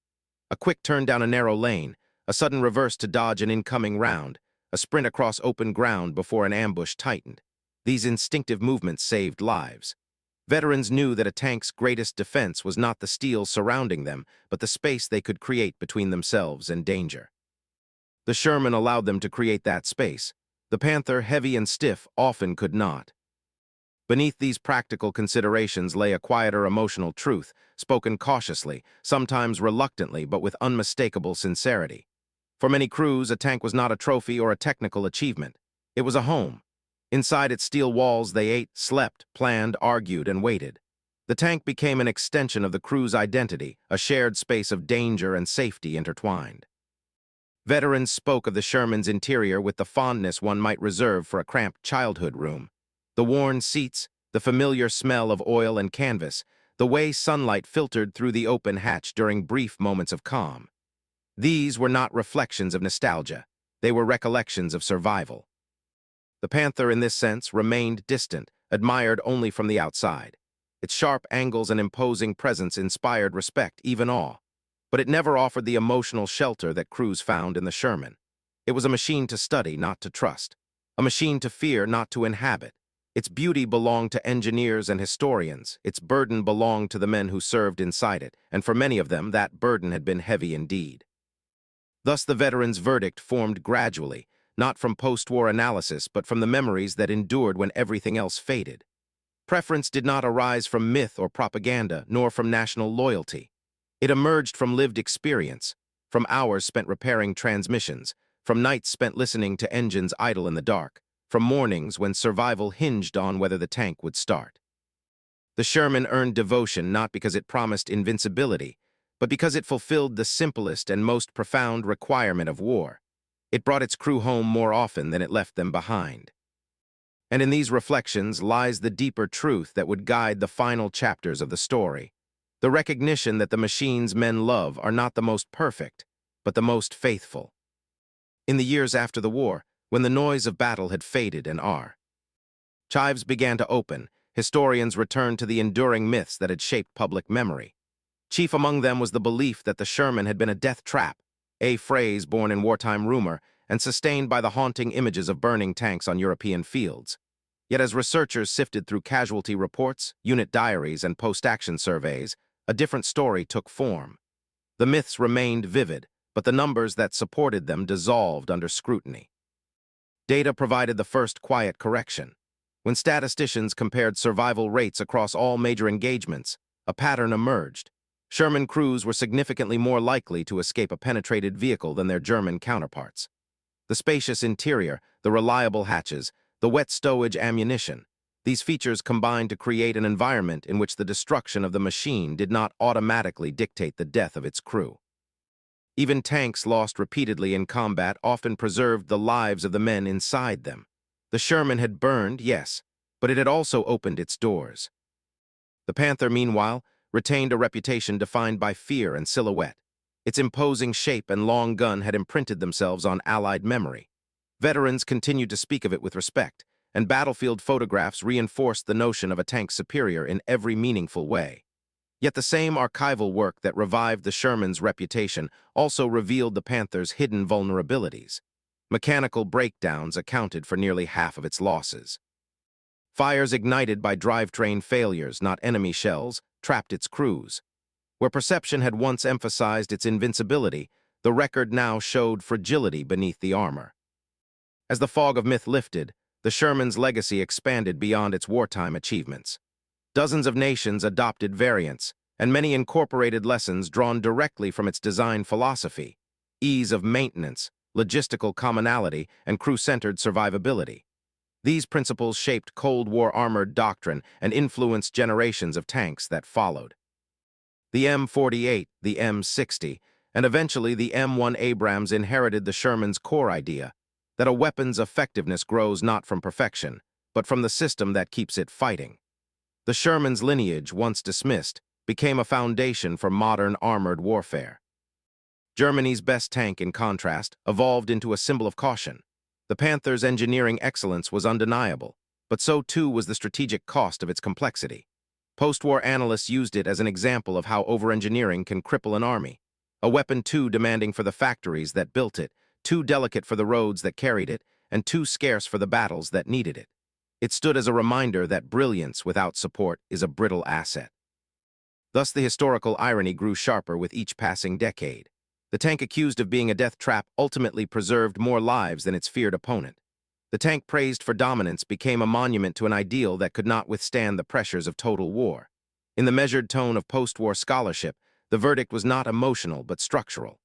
A quick turn down a narrow lane, a sudden reverse to dodge an incoming round, a sprint across open ground before an ambush tightened. These instinctive movements saved lives. Veterans knew that a tank's greatest defense was not the steel surrounding them, but the space they could create between themselves and danger. The Sherman allowed them to create that space. The Panther, heavy and stiff, often could not. Beneath these practical considerations lay a quieter emotional truth, spoken cautiously, sometimes reluctantly, but with unmistakable sincerity. For many crews, a tank was not a trophy or a technical achievement. It was a home. Inside its steel walls, they ate, slept, planned, argued, and waited. The tank became an extension of the crew's identity, a shared space of danger and safety intertwined. Veterans spoke of the Sherman's interior with the fondness one might reserve for a cramped childhood room. The worn seats, the familiar smell of oil and canvas, the way sunlight filtered through the open hatch during brief moments of calm. These were not reflections of nostalgia. They were recollections of survival. The Panther, in this sense, remained distant, admired only from the outside. Its sharp angles and imposing presence inspired respect, even awe. But it never offered the emotional shelter that crews found in the Sherman. It was a machine to study, not to trust. A machine to fear, not to inhabit. Its beauty belonged to engineers and historians. Its burden belonged to the men who served inside it, and for many of them, that burden had been heavy indeed. Thus the veterans' verdict formed gradually, not from post-war analysis, but from the memories that endured when everything else faded. Preference did not arise from myth or propaganda, nor from national loyalty. It emerged from lived experience, from hours spent repairing transmissions, from nights spent listening to engines idle in the dark, from mornings when survival hinged on whether the tank would start. The Sherman earned devotion not because it promised invincibility, but because it fulfilled the simplest and most profound requirement of war. It brought its crew home more often than it left them behind. And in these reflections lies the deeper truth that would guide the final chapters of the story. The recognition that the machines men love are not the most perfect, but the most faithful. In the years after the war, when the noise of battle had faded and chives began to open, historians returned to the enduring myths that had shaped public memory. Chief among them was the belief that the Sherman had been a death trap, a phrase born in wartime rumor and sustained by the haunting images of burning tanks on European fields. Yet as researchers sifted through casualty reports, unit diaries, and post-action surveys, a different story took form. The myths remained vivid, but the numbers that supported them dissolved under scrutiny. Data provided the first quiet correction. When statisticians compared survival rates across all major engagements, a pattern emerged. Sherman crews were significantly more likely to escape a penetrated vehicle than their German counterparts. The spacious interior, the reliable hatches, the wet stowage ammunition, these features combined to create an environment in which the destruction of the machine did not automatically dictate the death of its crew. Even tanks lost repeatedly in combat often preserved the lives of the men inside them. The Sherman had burned, yes, but it had also opened its doors. The Panther, meanwhile, retained a reputation defined by fear and silhouette. Its imposing shape and long gun had imprinted themselves on Allied memory. Veterans continued to speak of it with respect, and battlefield photographs reinforced the notion of a tank's superior in every meaningful way. Yet the same archival work that revived the Sherman's reputation also revealed the Panther's hidden vulnerabilities. Mechanical breakdowns accounted for nearly half of its losses. Fires ignited by drivetrain failures, not enemy shells, trapped its crews. Where perception had once emphasized its invincibility, the record now showed fragility beneath the armor. As the fog of myth lifted, the Sherman's legacy expanded beyond its wartime achievements. Dozens of nations adopted variants, and many incorporated lessons drawn directly from its design philosophy: ease of maintenance, logistical commonality, and crew-centered survivability. These principles shaped Cold War armored doctrine and influenced generations of tanks that followed. The M48, the M60, and eventually the M1 Abrams inherited the Sherman's core idea that a weapon's effectiveness grows not from perfection, but from the system that keeps it fighting. The Sherman's lineage, once dismissed, became a foundation for modern armored warfare. Germany's best tank, in contrast, evolved into a symbol of caution. The Panther's engineering excellence was undeniable, but so too was the strategic cost of its complexity. Post-war analysts used it as an example of how over-engineering can cripple an army. A weapon too demanding for the factories that built it, too delicate for the roads that carried it, and too scarce for the battles that needed it. It stood as a reminder that brilliance without support is a brittle asset. Thus, the historical irony grew sharper with each passing decade. The tank accused of being a death trap ultimately preserved more lives than its feared opponent. The tank praised for dominance became a monument to an ideal that could not withstand the pressures of total war. In the measured tone of post-war scholarship, the verdict was not emotional but structural.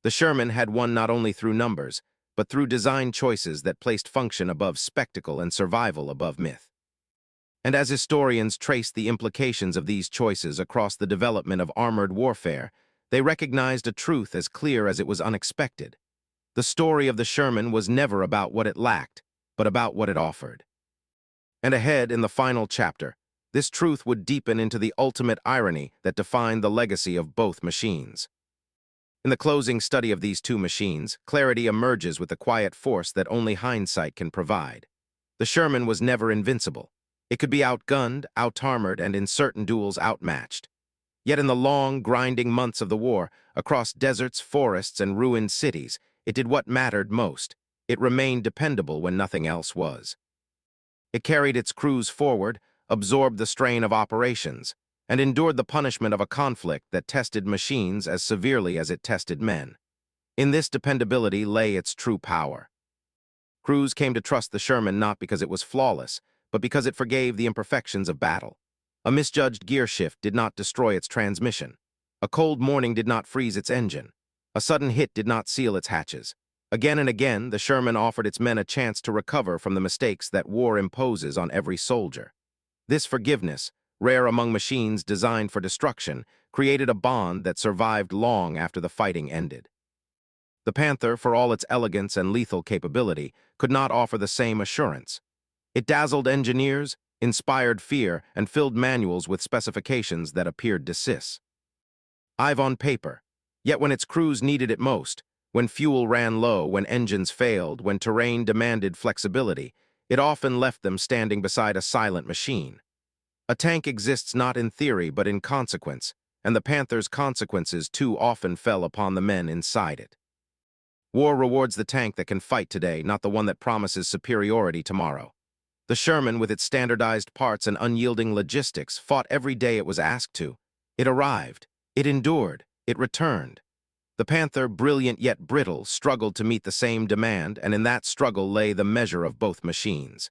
The Sherman had won not only through numbers, but through design choices that placed function above spectacle and survival above myth. And as historians traced the implications of these choices across the development of armored warfare, they recognized a truth as clear as it was unexpected. The story of the Sherman was never about what it lacked, but about what it offered. And ahead, in the final chapter, this truth would deepen into the ultimate irony that defined the legacy of both machines. In the closing study of these two machines, clarity emerges with the quiet force that only hindsight can provide. The Sherman was never invincible. It could be outgunned, out-armored, and in certain duels outmatched. Yet in the long, grinding months of the war, across deserts, forests, and ruined cities, it did what mattered most. It remained dependable when nothing else was. It carried its crews forward, absorbed the strain of operations, and endured the punishment of a conflict that tested machines as severely as it tested men. In this dependability lay its true power. Crews came to trust the Sherman not because it was flawless, but because it forgave the imperfections of battle. A misjudged gear shift did not destroy its transmission. A cold morning did not freeze its engine. A sudden hit did not seal its hatches. Again and again, the Sherman offered its men a chance to recover from the mistakes that war imposes on every soldier. This forgiveness, rare among machines designed for destruction, created a bond that survived long after the fighting ended. The Panther, for all its elegance and lethal capability, could not offer the same assurance. It dazzled engineers, inspired fear, and filled manuals with specifications that appeared decisis. On paper, yet when its crews needed it most, when fuel ran low, when engines failed, when terrain demanded flexibility, it often left them standing beside a silent machine. A tank exists not in theory but in consequence, and the Panther's consequences too often fell upon the men inside it. War rewards the tank that can fight today, not the one that promises superiority tomorrow. The Sherman, with its standardized parts and unyielding logistics, fought every day it was asked to. It arrived. It endured. It returned. The Panther, brilliant yet brittle, struggled to meet the same demand, and in that struggle lay the measure of both machines.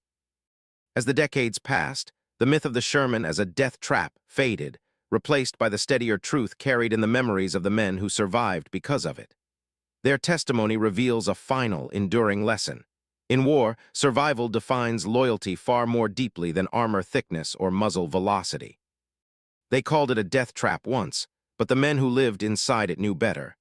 As the decades passed, the myth of the Sherman as a death trap faded, replaced by the steadier truth carried in the memories of the men who survived because of it. Their testimony reveals a final, enduring lesson. In war, survival defines loyalty far more deeply than armor thickness or muzzle velocity. They called it a death trap once, but the men who lived inside it knew better.